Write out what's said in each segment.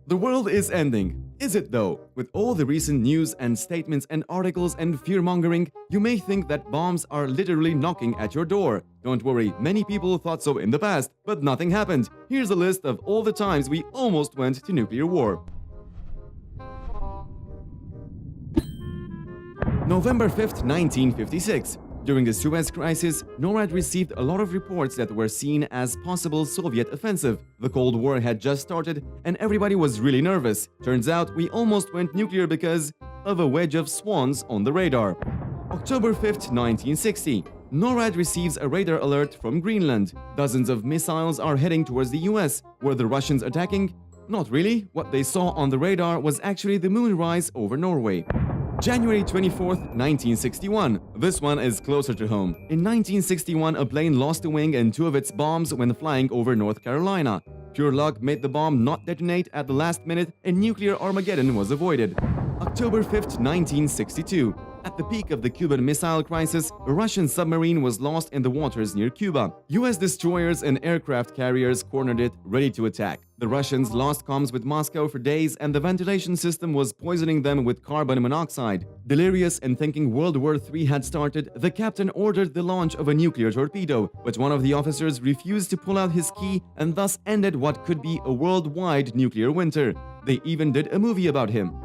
The world is ending. Is it though? With all the recent news and statements and articles and fear-mongering, you may think that bombs are literally knocking at your door. Don't worry, many people thought so in the past, but nothing happened. Here's a list of all the times we almost went to nuclear war. November 5th, 1956. During the Suez Crisis, NORAD received a lot of reports that were seen as possible Soviet offensive. The Cold War had just started and everybody was really nervous. Turns out we almost went nuclear because of a wedge of swans on the radar. October 5th, 1960. NORAD receives a radar alert from Greenland. Dozens of missiles are heading towards the US. Were the Russians attacking? Not really. What they saw on the radar was actually the moonrise over Norway. January 24th, 1961. This one is closer to home. In 1961, a plane lost a wing and two of its bombs when flying over North Carolina. Pure luck made the bomb not detonate at the last minute and nuclear Armageddon was avoided. October 5th, 1962. At the peak of the Cuban Missile Crisis, a Russian submarine was lost in the waters near Cuba. US destroyers and aircraft carriers cornered it, ready to attack. The Russians lost comms with Moscow for days and the ventilation system was poisoning them with carbon monoxide. Delirious and thinking World War III had started, the captain ordered the launch of a nuclear torpedo, but one of the officers refused to pull out his key and thus ended what could be a worldwide nuclear winter. They even did a movie about him.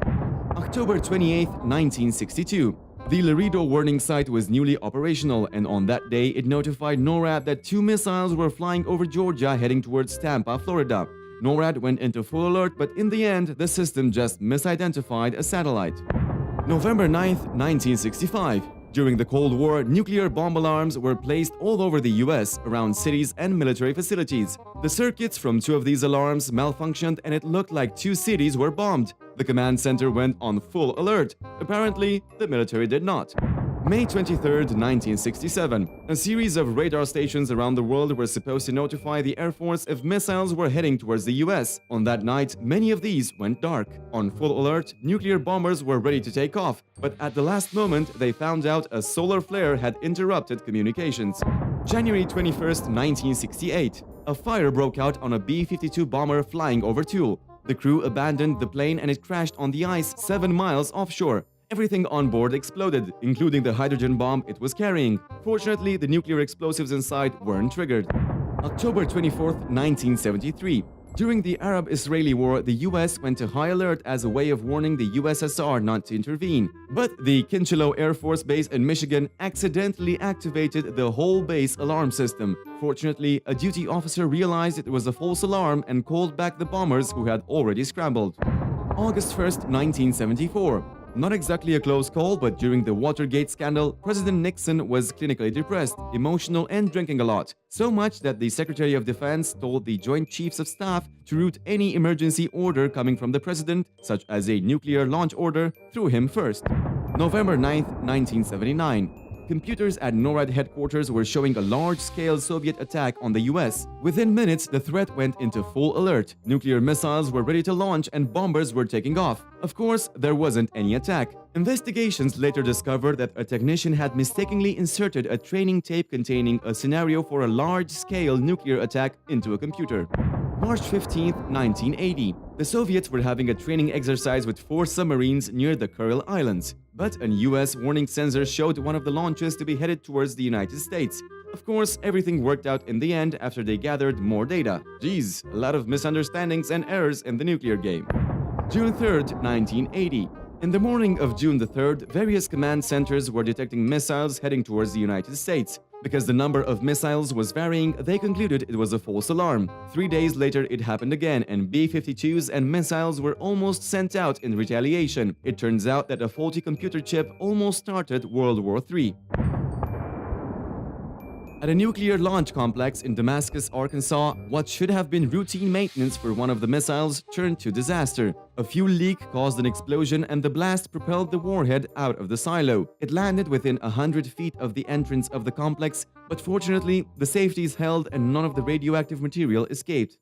October 28, 1962. The Laredo warning site was newly operational, and on that day it notified NORAD that two missiles were flying over Georgia heading towards Tampa, Florida. NORAD went into full alert, but in the end, the system just misidentified a satellite. November 9, 1965. During the Cold War, nuclear bomb alarms were placed all over the US, around cities and military facilities. The circuits from two of these alarms malfunctioned and it looked like two cities were bombed. The command center went on full alert. Apparently, the military did not. May 23, 1967. A series of radar stations around the world were supposed to notify the Air Force if missiles were heading towards the US. On that night, many of these went dark. On full alert, nuclear bombers were ready to take off, but at the last moment, they found out a solar flare had interrupted communications. January 21, 1968. A fire broke out on a B-52 bomber flying over Toul. The crew abandoned the plane and it crashed on the ice 7 miles offshore. Everything on board exploded, including the hydrogen bomb it was carrying. Fortunately, the nuclear explosives inside weren't triggered. October 24, 1973. During the Arab-Israeli War, the US went to high alert as a way of warning the USSR not to intervene. But the Kincheloe Air Force Base in Michigan accidentally activated the whole base alarm system. Fortunately, a duty officer realized it was a false alarm and called back the bombers who had already scrambled. August 1, 1974. Not exactly a close call, but during the Watergate scandal, President Nixon was clinically depressed, emotional, and drinking a lot. So much that the Secretary of Defense told the Joint Chiefs of Staff to route any emergency order coming from the president, such as a nuclear launch order, through him first. November 9, 1979. Computers at NORAD headquarters were showing a large-scale Soviet attack on the US. Within minutes, the threat went into full alert. Nuclear missiles were ready to launch and bombers were taking off. Of course, there wasn't any attack. Investigations later discovered that a technician had mistakenly inserted a training tape containing a scenario for a large-scale nuclear attack into a computer. March 15, 1980. The Soviets were having a training exercise with 4 submarines near the Kuril Islands. But a US warning sensor showed one of the launches to be headed towards the United States. Of course, everything worked out in the end after they gathered more data. Geez, a lot of misunderstandings and errors in the nuclear game. June 3, 1980. In the morning of June the 3rd, various command centers were detecting missiles heading towards the United States. Because the number of missiles was varying, they concluded it was a false alarm. 3 days later, it happened again, and B-52s and missiles were almost sent out in retaliation. It turns out that a faulty computer chip almost started World War III. At a nuclear launch complex in Damascus, Arkansas, what should have been routine maintenance for one of the missiles turned to disaster. A fuel leak caused an explosion and the blast propelled the warhead out of the silo. It landed within 100 feet of the entrance of the complex, but fortunately, the safeties held and none of the radioactive material escaped.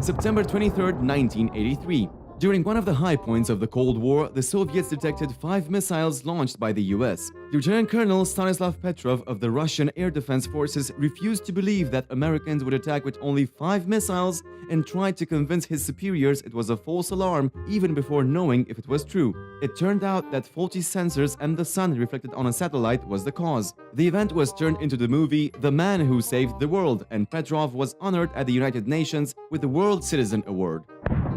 September 23, 1983. During one of the high points of the Cold War, the Soviets detected 5 missiles launched by the US. Lieutenant Colonel Stanislav Petrov of the Russian Air Defense Forces refused to believe that Americans would attack with only 5 missiles and tried to convince his superiors it was a false alarm even before knowing if it was true. It turned out that faulty sensors and the sun reflected on a satellite was the cause. The event was turned into the movie The Man Who Saved the World, and Petrov was honored at the United Nations with the World Citizen Award.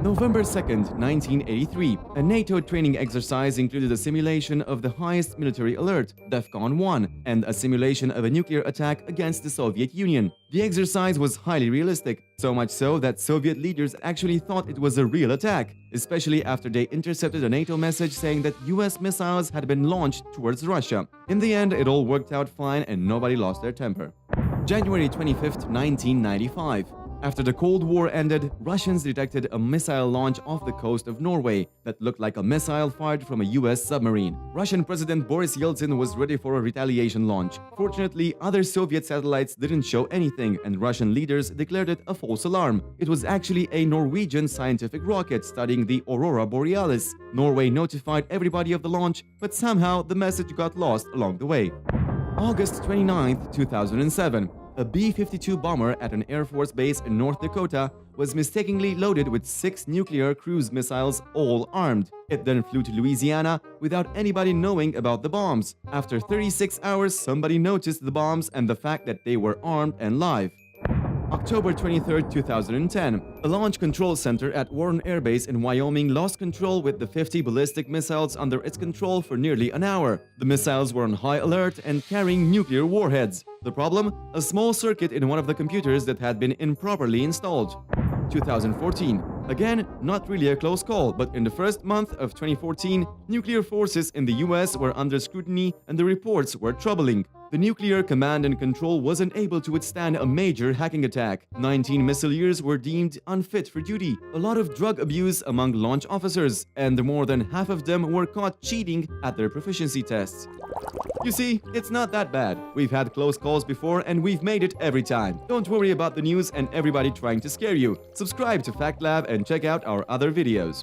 November 2nd, 1983, a NATO training exercise included a simulation of the highest military alert, DEFCON 1, and a simulation of a nuclear attack against the Soviet Union. The exercise was highly realistic, so much so that Soviet leaders actually thought it was a real attack, especially after they intercepted a NATO message saying that US missiles had been launched towards Russia. In the end, it all worked out fine and nobody lost their temper. January 25th, 1995. After the Cold War ended, Russians detected a missile launch off the coast of Norway that looked like a missile fired from a US submarine. Russian President Boris Yeltsin was ready for a retaliation launch. Fortunately, other Soviet satellites didn't show anything, and Russian leaders declared it a false alarm. It was actually a Norwegian scientific rocket studying the Aurora Borealis. Norway notified everybody of the launch, but somehow the message got lost along the way. August 29, 2007. A B-52 bomber at an Air Force base in North Dakota was mistakenly loaded with 6 nuclear cruise missiles, all armed. It then flew to Louisiana without anybody knowing about the bombs. After 36 hours, somebody noticed the bombs and the fact that they were armed and live. October 23, 2010. A launch control center at Warren Air Base in Wyoming lost control with the 50 ballistic missiles under its control for nearly an hour. The missiles were on high alert and carrying nuclear warheads. The problem? A small circuit in one of the computers that had been improperly installed. 2014. Again, not really a close call, but in the first month of 2014, nuclear forces in the US were under scrutiny and the reports were troubling. The nuclear command and control wasn't able to withstand a major hacking attack. 19 missileers were deemed unfit for duty, a lot of drug abuse among launch officers, and more than half of them were caught cheating at their proficiency tests. You see, it's not that bad. We've had close calls before and we've made it every time. Don't worry about the news and everybody trying to scare you. Subscribe to Fact Lab and check out our other videos.